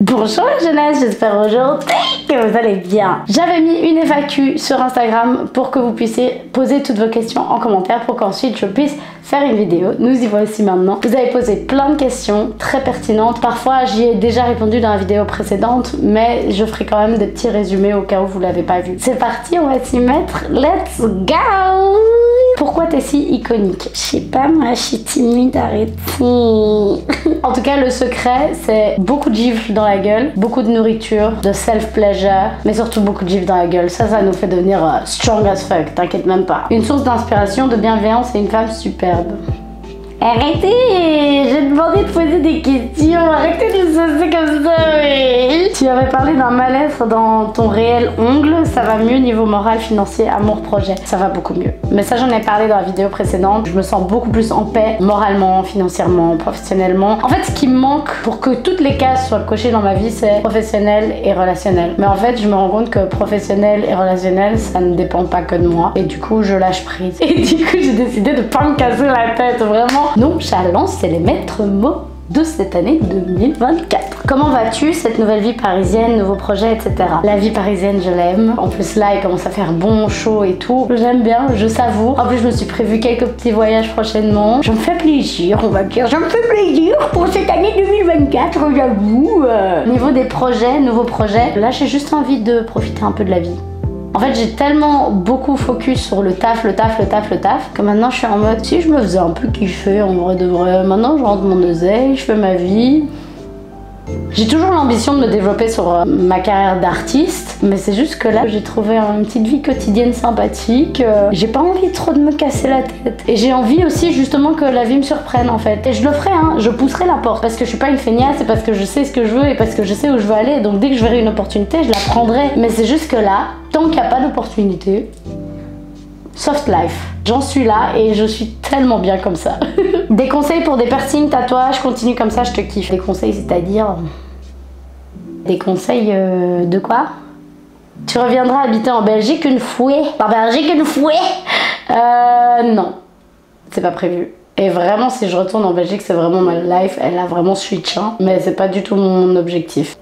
Bonjour la jeunesse, j'espère aujourd'hui que vous allez bien. J'avais mis une FAQ sur Instagram pour que vous puissiez poser toutes vos questions en commentaire pour qu'ensuite je puisse faire une vidéo. Nous y voici maintenant. Vous avez posé plein de questions très pertinentes. Parfois j'y ai déjà répondu dans la vidéo précédente, mais je ferai quand même des petits résumés au cas où vous l'avez pas vu. C'est parti, on va s'y mettre. Let's go! Pourquoi t'es si iconique? Je sais pas, moi je suis timide, arrêtez. En tout cas, le secret, c'est beaucoup de gifles dans la gueule, beaucoup de nourriture, de self-pleasure, mais surtout beaucoup de gifles dans la gueule. Ça nous fait devenir strong as fuck, t'inquiète même pas. Une source d'inspiration, de bienveillance et une femme superbe. Arrêtez! J'ai demandé de poser des questions, arrêtez de saucer comme ça, mais... Tu avais parlé d'un mal-être dans ton réel ongle, ça va mieux niveau moral, financier, amour, projet. Ça va beaucoup mieux. Mais ça, j'en ai parlé dans la vidéo précédente. Je me sens beaucoup plus en paix, moralement, financièrement, professionnellement. En fait, ce qui me manque pour que toutes les cases soient cochées dans ma vie, c'est professionnel et relationnel. Mais en fait, je me rends compte que professionnel et relationnel, ça ne dépend pas que de moi. Et du coup, je lâche prise. Et du coup, j'ai décidé de pas me casser la tête, vraiment. Nonchalance, c'est les maîtres mots de cette année 2024. Comment vas-tu, cette nouvelle vie parisienne, nouveaux projets, etc. La vie parisienne, je l'aime. En plus là, il commence à faire bon, chaud et tout. J'aime bien, je savoure. En plus, je me suis prévu quelques petits voyages prochainement. Je me fais plaisir, on va dire. Je me fais plaisir pour cette année 2024, j'avoue. Niveau des projets, nouveaux projets, là, j'ai juste envie de profiter un peu de la vie. En fait, j'ai tellement beaucoup focus sur le taf, que maintenant je suis en mode, si je me faisais un peu kiffer en vrai de vrai, maintenant je rentre mon oseille, je fais ma vie. J'ai toujours l'ambition de me développer sur ma carrière d'artiste, mais c'est juste que là j'ai trouvé une petite vie quotidienne sympathique. J'ai pas envie trop de me casser la tête. Et j'ai envie aussi justement que la vie me surprenne en fait. Et je le ferai, hein, je pousserai la porte. Parce que je suis pas une feignasse, c'est parce que je sais ce que je veux et parce que je sais où je veux aller. Donc dès que je verrai une opportunité, je la prendrai. Mais c'est juste que là, tant qu'il n'y a pas d'opportunité, soft life. J'en suis là et je suis tellement bien comme ça. Des conseils pour des piercings, tatouages, continue comme ça, je te kiffe. Des conseils, c'est-à-dire... Des conseils de quoi? Tu reviendras habiter en Belgique une fois? En Belgique une fois? Non. C'est pas prévu. Et vraiment, si je retourne en Belgique, c'est vraiment ma life. Elle a vraiment switch, hein. Mais c'est pas du tout mon objectif.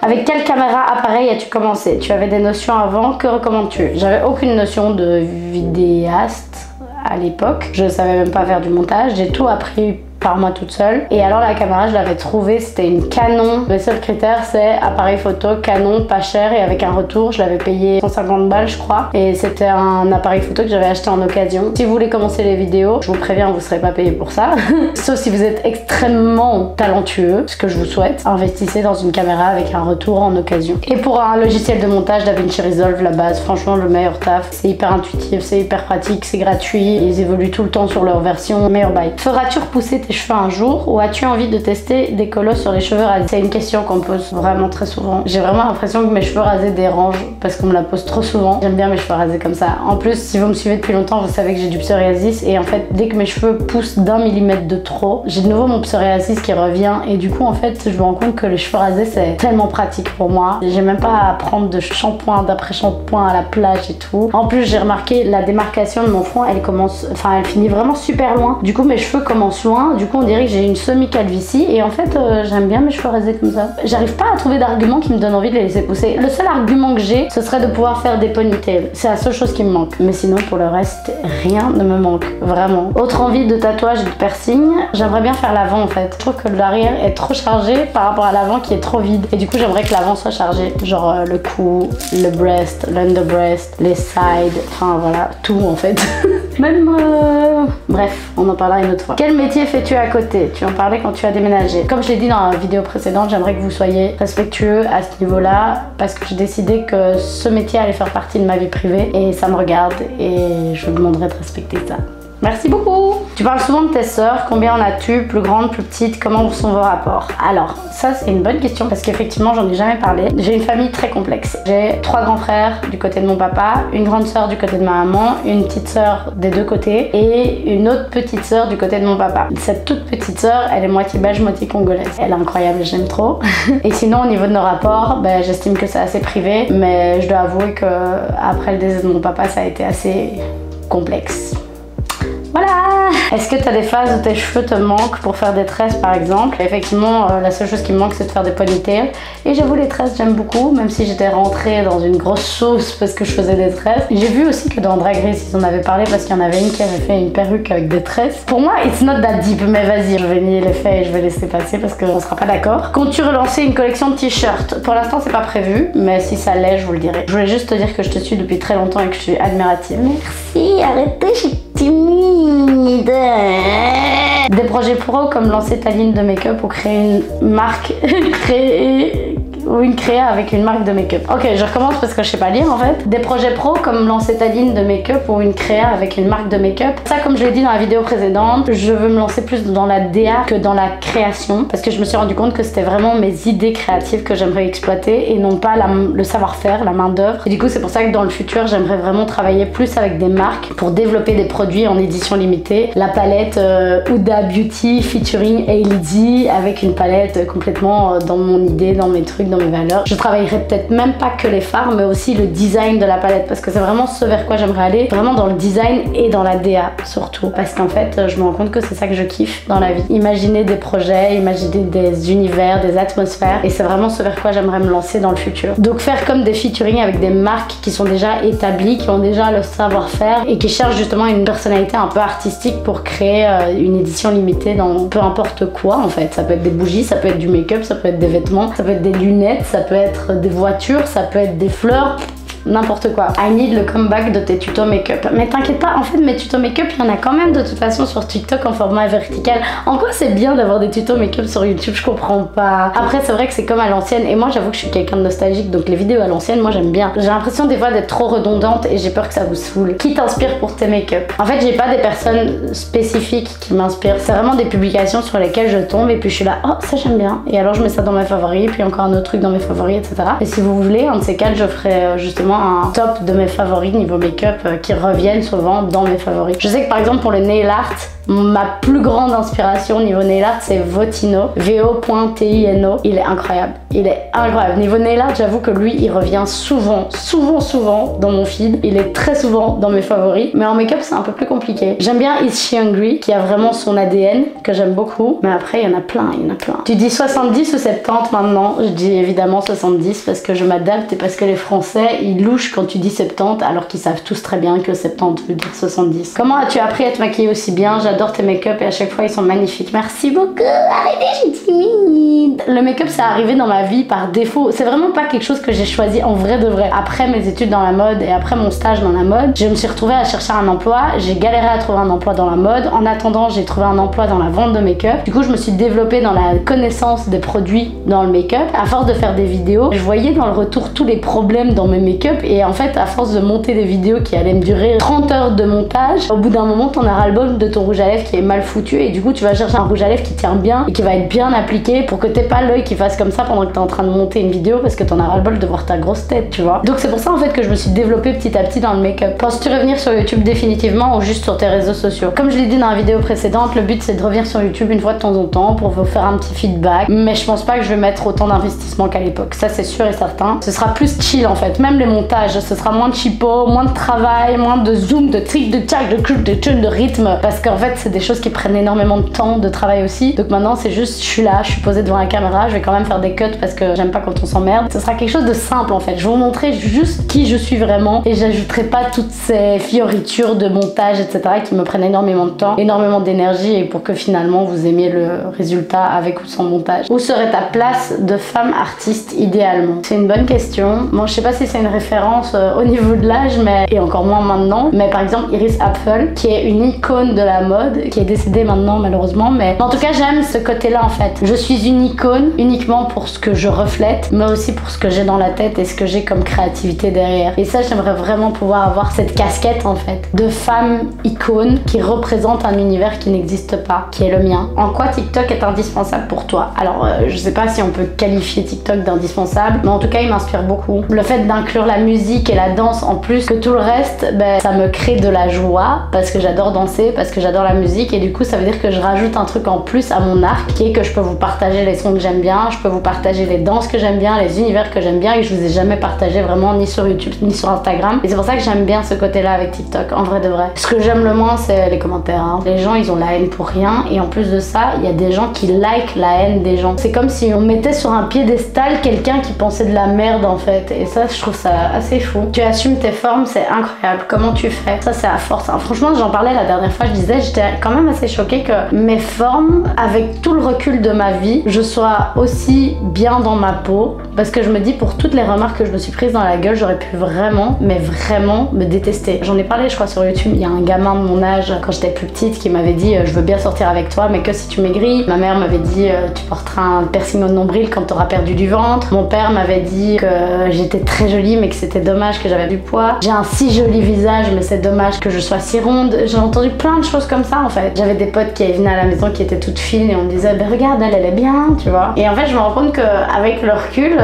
Avec quelle caméra appareil as-tu commencé? Tu avais des notions avant, que recommandes-tu? J'avais aucune notion de vidéaste à l'époque. Je savais même pas faire du montage. J'ai tout appris par moi toute seule. Et alors la caméra, je l'avais trouvée, c'était une Canon. Le seul critère, c'est appareil photo Canon, pas cher et avec un retour. Je l'avais payé 150 balles, je crois. Et c'était un appareil photo que j'avais acheté en occasion. Si vous voulez commencer les vidéos, je vous préviens, vous serez pas payé pour ça. Sauf si vous êtes extrêmement talentueux, ce que je vous souhaite. Investissez dans une caméra avec un retour en occasion. Et pour un logiciel de montage, DaVinci Resolve, la base, franchement le meilleur taf. C'est hyper intuitif, c'est hyper pratique, c'est gratuit. Ils évoluent tout le temps sur leur version, meilleur bail. Feras-tu repousser tes cheveux un jour ou as-tu envie de tester des colosses sur les cheveux rasés? C'est une question qu'on me pose vraiment très souvent. J'ai vraiment l'impression que mes cheveux rasés dérangent parce qu'on me la pose trop souvent. J'aime bien mes cheveux rasés comme ça. En plus, si vous me suivez depuis longtemps, vous savez que j'ai du psoriasis et en fait, dès que mes cheveux poussent d'1 millimètre de trop, j'ai de nouveau mon psoriasis qui revient et du coup, en fait, je me rends compte que les cheveux rasés, c'est tellement pratique pour moi. J'ai même pas à prendre de shampoing, d'après-shampoing à la plage et tout. En plus, j'ai remarqué la démarcation de mon front, elle finit vraiment super loin. Du coup, mes cheveux commencent loin. Du coup, on dirait que j'ai une semi-calvitie et en fait, j'aime bien mes cheveux rasés comme ça. J'arrive pas à trouver d'argument qui me donne envie de les laisser pousser. Le seul argument que j'ai, ce serait de pouvoir faire des ponytails. C'est la seule chose qui me manque. Mais sinon, pour le reste, rien ne me manque. Vraiment. Autre envie de tatouage et de piercing, j'aimerais bien faire l'avant en fait. Je trouve que l'arrière est trop chargé par rapport à l'avant qui est trop vide. Et du coup, j'aimerais que l'avant soit chargé. Genre le cou, le breast, l'underbreast, les sides, enfin voilà, tout en fait. Même... Bref, on en parlera une autre fois. Quel métier fais-tu à côté? Tu en parlais quand tu as déménagé. Comme je l'ai dit dans la vidéo précédente, j'aimerais que vous soyez respectueux à ce niveau-là parce que j'ai décidé que ce métier allait faire partie de ma vie privée et ça me regarde et je vous demanderai de respecter ça. Merci beaucoup. Tu parles souvent de tes sœurs, combien en as-tu? Plus grandes, plus petites, comment sont vos rapports? Alors, ça c'est une bonne question parce qu'effectivement j'en ai jamais parlé. J'ai une famille très complexe. J'ai 3 grands frères du côté de mon papa, une grande sœur du côté de ma maman, une petite sœur des 2 côtés et une autre petite sœur du côté de mon papa. Cette toute petite sœur, elle est moitié belge, moitié congolaise. Elle est incroyable, j'aime trop. Et sinon au niveau de nos rapports, j'estime que c'est assez privé, mais je dois avouer que après le décès de mon papa, ça a été assez complexe. Voilà. Est-ce que tu as des phases où tes cheveux te manquent pour faire des tresses par exemple? Effectivement, la seule chose qui me manque c'est de faire des ponytails. Et j'avoue les tresses j'aime beaucoup, même si j'étais rentrée dans une grosse sauce parce que je faisais des tresses. J'ai vu aussi que dans Drag Race ils en avaient parlé parce qu'il y en avait une qui avait fait une perruque avec des tresses. Pour moi it's not that deep, mais vas-y, je vais nier les faits et je vais laisser passer parce qu'on sera pas d'accord. Comptes-tu relancer une collection de t-shirts? Pour l'instant c'est pas prévu, mais si ça l'est je vous le dirai. Je voulais juste te dire que je te suis depuis très longtemps et que je suis admirative. Merci, arrêtez, je suis timide. Des projets pro comme lancer ta ligne de make-up ou créer une marque ou une créa avec une marque de make-up. Ok, je recommence parce que je sais pas lire en fait. Des projets pro comme lancer ta ligne de make-up ou une créa avec une marque de make-up. Ça, comme je l'ai dit dans la vidéo précédente, je veux me lancer plus dans la DA que dans la création parce que je me suis rendu compte que c'était vraiment mes idées créatives que j'aimerais exploiter et non pas le savoir-faire, la main d'œuvre. Et du coup, c'est pour ça que dans le futur, j'aimerais vraiment travailler plus avec des marques pour développer des produits en édition limitée. La palette Huda Beauty featuring Hailey D avec une palette complètement dans mon idée, dans mes trucs, dans mes valeurs. Je travaillerai peut-être même pas que les fards mais aussi le design de la palette parce que c'est vraiment ce vers quoi j'aimerais aller, vraiment dans le design et dans la DA surtout parce qu'en fait je me rends compte que c'est ça que je kiffe dans la vie. Imaginer des projets, imaginer des univers, des atmosphères et c'est vraiment ce vers quoi j'aimerais me lancer dans le futur. Donc faire comme des featuring avec des marques qui sont déjà établies, qui ont déjà le savoir-faire et qui cherchent justement une personnalité un peu artistique pour créer une édition limitée dans peu importe quoi en fait. Ça peut être des bougies, ça peut être du make-up, ça peut être des vêtements, ça peut être des lunettes, ça peut être des voitures, ça peut être des fleurs, n'importe quoi. I need le comeback de tes tutos make-up. Mais t'inquiète pas, en fait mes tutos make-up, il y en a quand même de toute façon sur TikTok en format vertical. En quoi c'est bien d'avoir des tutos make-up sur YouTube? Je comprends pas. Après c'est vrai que c'est comme à l'ancienne et moi j'avoue que je suis quelqu'un de nostalgique donc les vidéos à l'ancienne moi j'aime bien. J'ai l'impression des fois d'être trop redondante et j'ai peur que ça vous saoule. Qui t'inspire pour tes make-up? En fait j'ai pas des personnes spécifiques qui m'inspirent. C'est vraiment des publications sur lesquelles je tombe et puis je suis là, oh ça j'aime bien. Et alors je mets ça dans mes favoris, puis encore un autre truc dans mes favoris, etc. Et si vous voulez, un de ces quatre, je ferai justement un top de mes favoris niveau make-up qui reviennent souvent dans mes favoris. Je sais que par exemple pour le nail art, ma plus grande inspiration niveau nail art c'est Votino, VO.TINO. Il est incroyable, il est incroyable. Niveau nail art j'avoue que lui il revient souvent dans mon feed. Il est très souvent dans mes favoris, mais en make-up c'est un peu plus compliqué. J'aime bien Is She Hungry qui a vraiment son ADN que j'aime beaucoup, mais après il y en a plein, il y en a plein. Tu dis 70 ou 70 maintenant? Je dis évidemment 70 parce que je m'adapte et parce que les Français ils louchent quand tu dis 70 alors qu'ils savent tous très bien que 70 veut dire 70. Comment as-tu appris à te maquiller aussi bien? J'adore tes make-up et à chaque fois ils sont magnifiques. Merci beaucoup. Arrêtez, je suis timide. Le make-up c'est arrivé dans ma vie par défaut. C'est vraiment pas quelque chose que j'ai choisi en vrai de vrai. Après mes études dans la mode et après mon stage dans la mode, je me suis retrouvée à chercher un emploi. J'ai galéré à trouver un emploi dans la mode. En attendant, j'ai trouvé un emploi dans la vente de make-up. Du coup, je me suis développée dans la connaissance des produits dans le make-up. À force de faire des vidéos, je voyais dans le retour tous les problèmes dans mes make-up et en fait, à force de monter des vidéos qui allaient me durer 30 heures de montage, au bout d'un moment, t'en as ras-le-bol de ton rouge à lèvres qui est mal foutu et du coup, tu vas chercher un rouge à lèvres qui tient bien et qui va être bien appliqué pour que t'aies pas l'œil qui fasse comme ça pendant que t'es en train de monter une vidéo parce que t'en as ras-le-bol de voir ta grosse tête, tu vois. Donc c'est pour ça en fait que je me suis développée petit à petit dans le make-up. Penses-tu revenir sur YouTube définitivement ou juste sur tes réseaux sociaux? Comme je l'ai dit dans la vidéo précédente, le but c'est de revenir sur YouTube une fois de temps en temps pour vous faire un petit feedback, mais je pense pas que je vais mettre autant d'investissement qu'à l'époque, ça c'est sûr et certain. Ce sera plus chill en fait, même les montages, ce sera moins de cheapo, moins de travail, moins de zoom, de trick, de tac, de club, de tune, de rythme, parce qu'en fait c'est des choses qui prennent énormément de temps, de travail aussi. Donc maintenant c'est juste, je suis là, je suis posée devant la caméra, je vais quand même faire des cuts parce que j'aime pas quand on s'emmerde. Ce sera quelque chose de simple en fait, je vais vous montrer juste qui je suis vraiment et j'ajouterai pas toutes ces fioritures de montage etc qui me prennent énormément de temps, énormément d'énergie et pour que finalement vous aimiez le résultat avec ou sans montage. Où serait ta place de femme artiste idéalement? C'est une bonne question. Moi je sais pas si c'est une référence au niveau de l'âge mais et encore moins maintenant, mais par exemple Iris Apfel qui est une icône de la mode qui est décédée maintenant malheureusement, mais en tout cas j'aime ce côté là en fait. Je suis une icône uniquement pour ce que je reflète mais aussi pour ce que j'ai dans la tête et ce que j'ai comme créativité derrière. Et ça j'aimerais vraiment pouvoir avoir cette casquette en fait de femme icône qui représente un univers qui n'existe pas, qui est le mien. En quoi TikTok est indispensable pour toi? Alors je sais pas si on peut qualifier TikTok d'indispensable, mais en tout cas il m'inspire beaucoup. Le fait d'inclure la musique et la danse en plus que tout le reste, ben, ça me crée de la joie parce que j'adore danser, parce que j'adore la musique et du coup ça veut dire que je rajoute un truc en plus à mon arc qui est que je peux vous partager les sons que j'aime bien, je peux vous partager les danses que j'aime bien, les univers que j'aime bien et que je vous ai jamais partagé vraiment ni sur YouTube ni sur Instagram. Et c'est pour ça que j'aime bien ce côté-là avec TikTok, en vrai de vrai. Ce que j'aime le moins, c'est les commentaires. Hein. Les gens, ils ont la haine pour rien et en plus de ça, il y a des gens qui like la haine des gens. C'est comme si on mettait sur un piédestal quelqu'un qui pensait de la merde en fait. Et ça, je trouve ça assez fou. Tu assumes tes formes, c'est incroyable. Comment tu fais? Ça, c'est à force. Hein. Franchement, j'en parlais la dernière fois, je disais, j'étais quand même assez choquée que mes formes, avec tout le recul de ma vie, je sois aussi bien dans ma peau. Parce que je me dis, pour toutes les remarques que je me suis prise dans la gueule, j'aurais pu vraiment, mais vraiment me détester. J'en ai parlé, je crois, sur YouTube. Il y a un gamin de mon âge, quand j'étais plus petite, qui m'avait dit je veux bien sortir avec toi, mais que si tu maigris. Ma mère m'avait dit tu porteras un piercing au nombril quand tu auras perdu du ventre. Mon père m'avait dit que j'étais très jolie, mais que c'était dommage que j'avais du poids. J'ai un si joli visage, mais c'est dommage que je sois si ronde. J'ai entendu plein de choses comme ça, en fait. J'avais des potes qui venaient à la maison qui étaient toutes fines et on me disait ben regarde, elle est bien, tu vois. Et en fait, je me rends compte qu'avec le recul,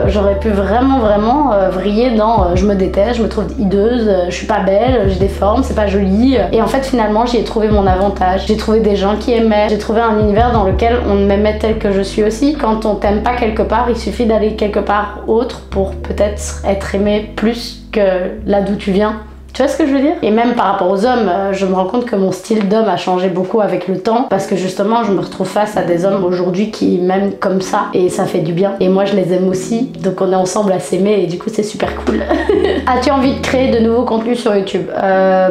j'aurais pu vraiment vriller dans je me déteste, je me trouve hideuse, je suis pas belle, j'ai des formes, c'est pas joli. Et en fait, finalement, j'y ai trouvé mon avantage. J'ai trouvé des gens qui aimaient, j'ai trouvé un univers dans lequel on m'aimait tel que je suis aussi. Quand on t'aime pas quelque part, il suffit d'aller quelque part autre pour peut-être être aimé plus que là d'où tu viens. Tu vois ce que je veux dire? Et même par rapport aux hommes, je me rends compte que mon style d'homme a changé beaucoup avec le temps parce que justement je me retrouve face à des hommes aujourd'hui qui m'aiment comme ça et ça fait du bien. Et moi je les aime aussi, donc on est ensemble à s'aimer et du coup c'est super cool. As-tu envie de créer de nouveaux contenus sur YouTube?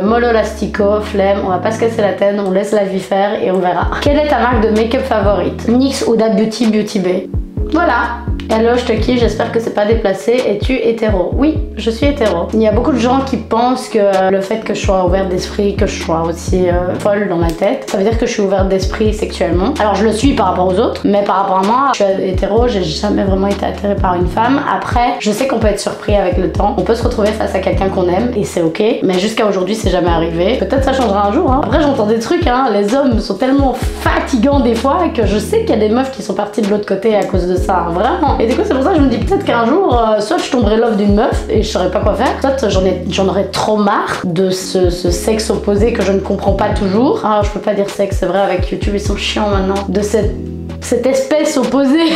Mollo Lastico, flemme, on va pas se casser la tête, on laisse la vie faire et on verra. Quelle est ta marque de make-up favorite? NYX, Huda Beauty, Beauty Bay. Voilà. Hello, je te kiffe, j'espère que c'est pas déplacé. Es-tu hétéro? Oui, je suis hétéro. Il y a beaucoup de gens qui pensent que le fait que je sois ouverte d'esprit, que je sois aussi folle dans ma tête, ça veut dire que je suis ouverte d'esprit sexuellement. Alors je le suis par rapport aux autres, mais par rapport à moi, je suis hétéro, j'ai jamais vraiment été attirée par une femme. Après, je sais qu'on peut être surpris avec le temps. On peut se retrouver face à quelqu'un qu'on aime et c'est ok, mais jusqu'à aujourd'hui, c'est jamais arrivé. Peut-être ça changera un jour, hein. Après, j'entends des trucs, hein. Les hommes sont tellement fatigants des fois que je sais qu'il y a des meufs qui sont parties de l'autre côté à cause de ça, hein. Vraiment. Et du coup, c'est pour ça que je me dis peut-être qu'un jour, soit je tomberai love d'une meuf et je saurais pas quoi faire, soit j'en aurais trop marre de ce sexe opposé que je ne comprends pas toujours. Ah, je peux pas dire sexe, c'est vrai, avec YouTube, ils sont chiants maintenant. De cette espèce opposée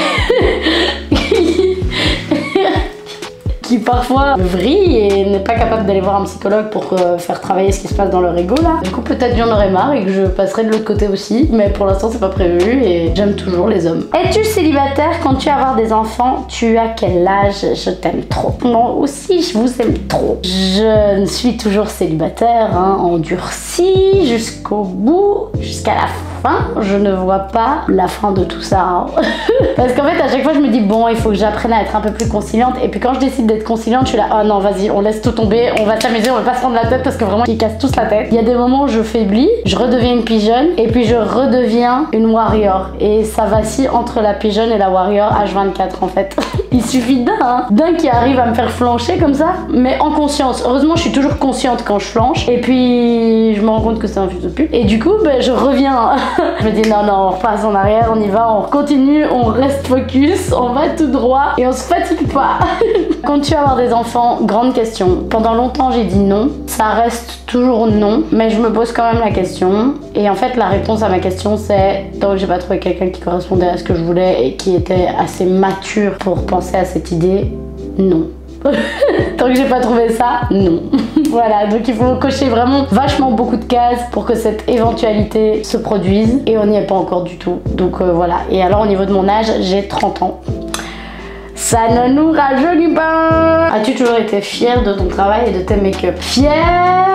qui parfois vrille et n'est pas capable d'aller voir un psychologue pour faire travailler ce qui se passe dans leur ego là. Du coup peut-être j'en aurais marre et que je passerai de l'autre côté aussi, mais pour l'instant c'est pas prévu et j'aime toujours les hommes. Es-tu célibataire? Quand tu vas avoir des enfants, tu as quel âge? Je t'aime trop. Moi aussi je vous aime trop. Je suis toujours célibataire, hein, endurci jusqu'au bout, jusqu'à la fin. Je ne vois pas la fin de tout ça, hein. Parce qu'en fait à chaque fois je me dis bon, il faut que j'apprenne à être un peu plus conciliante et puis quand je décide d'être conciliante, je suis là oh non vas-y, on laisse tout tomber, on va s'amuser, on va pas se prendre la tête parce que vraiment ils cassent tous la tête. Il y a des moments où je faiblis, je redeviens une pigeonne et puis je redeviens une warrior et ça vacille entre la pigeonne et la warrior H24 en fait. Il suffit d'un qui arrive à me faire flancher comme ça, mais en conscience. Heureusement je suis toujours consciente quand je flanche et puis je me rends compte que c'est un fils de pute et du coup ben, je reviens. Je me dis non on repasse en arrière, on y va, on continue, on reste focus, on va tout droit et on se fatigue pas. Quand tu vas avoir des enfants, grande question. Pendant longtemps j'ai dit non, ça reste toujours non, mais je me pose quand même la question. Et en fait la réponse à ma question c'est tant que j'ai pas trouvé quelqu'un qui correspondait à ce que je voulais et qui était assez mature pour penser à cette idée, non. Tant que j'ai pas trouvé ça, non. Voilà, donc il faut cocher vraiment vachement beaucoup de cases pour que cette éventualité se produise et on n'y est pas encore du tout. Donc voilà. Et alors au niveau de mon âge, j'ai 30 ans. Ça ne nous rajeunit pas. As-tu toujours été fière de ton travail et de tes make-up? Fière?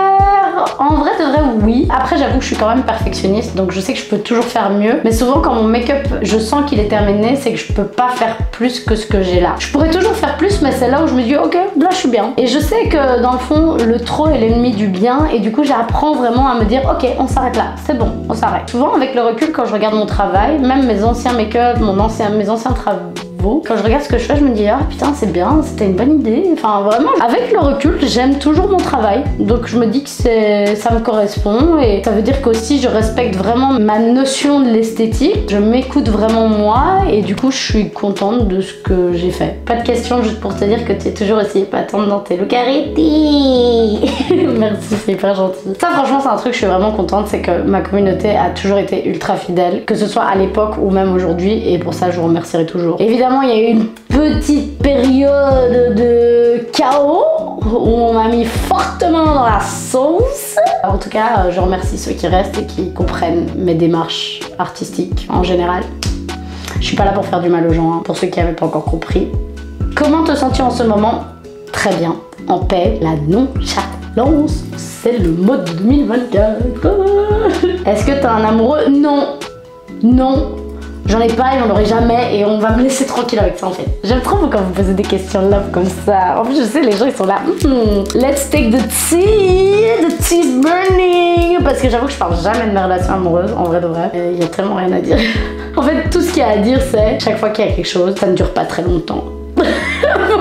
En vrai de vrai oui. Après j'avoue que je suis quand même perfectionniste, donc je sais que je peux toujours faire mieux. Mais souvent quand mon make-up, je sens qu'il est terminé, c'est que je peux pas faire plus que ce que j'ai là. Je pourrais toujours faire plus, mais c'est là où je me dis ok, là je suis bien. Et je sais que dans le fond, le trop est l'ennemi du bien. Et du coup j'apprends vraiment à me dire ok, on s'arrête là, c'est bon, on s'arrête. Souvent avec le recul, quand je regarde mon travail, même mes anciens make-up, mes anciens travaux, beau. Quand je regarde ce que je fais, je me dis ah putain c'est bien, c'était une bonne idée. Enfin vraiment, avec le recul, j'aime toujours mon travail. Donc je me dis que ça me correspond et ça veut dire qu'aussi je respecte vraiment ma notion de l'esthétique. Je m'écoute vraiment moi et du coup je suis contente de ce que j'ai fait. Pas de question, juste pour te dire que tu es toujours aussi épatante dans tes looks. Arrêtez. Merci, c'est hyper gentil. Ça franchement c'est un truc, je suis vraiment contente, c'est que ma communauté a toujours été ultra fidèle, que ce soit à l'époque ou même aujourd'hui, et pour ça je vous remercierai toujours. Évidemment il y a eu une petite période de chaos où on m'a mis fortement dans la sauce. En tout cas je remercie ceux qui restent et qui comprennent mes démarches artistiques en général. Je suis pas là pour faire du mal aux gens, hein, pour ceux qui n'avaient pas encore compris. Comment te sens-tu en ce moment? Très bien, en paix, la nonchalance, c'est le mode 2024. Est-ce que t'as un amoureux? Non, non, j'en ai pas et j'en aurai jamais et on va me laisser tranquille avec ça en fait. J'aime trop quand vous posez des questions là comme ça. En plus je sais les gens ils sont là. Let's take the tea's burning. Parce que j'avoue que je parle jamais de mes relations amoureuses en vrai de vrai. Il y a tellement rien à dire. En fait tout ce qu'il y a à dire c'est chaque fois qu'il y a quelque chose, ça ne dure pas très longtemps.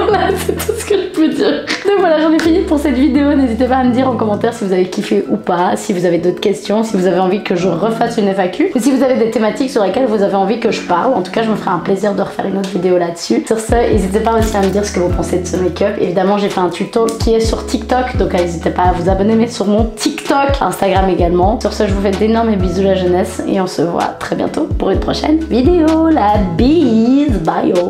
Voilà, c'est tout ce que je peux dire. Donc voilà, j'en ai fini pour cette vidéo. N'hésitez pas à me dire en commentaire si vous avez kiffé ou pas, si vous avez d'autres questions, si vous avez envie que je refasse une FAQ, ou si vous avez des thématiques sur lesquelles vous avez envie que je parle. En tout cas, je me ferai un plaisir de refaire une autre vidéo là-dessus. Sur ce, n'hésitez pas aussi à me dire ce que vous pensez de ce make-up. Évidemment, j'ai fait un tuto qui est sur TikTok, donc n'hésitez pas à vous abonner, mais sur mon TikTok, Instagram également. Sur ce, je vous fais d'énormes bisous la jeunesse et on se voit très bientôt pour une prochaine vidéo. La bise, bye yo.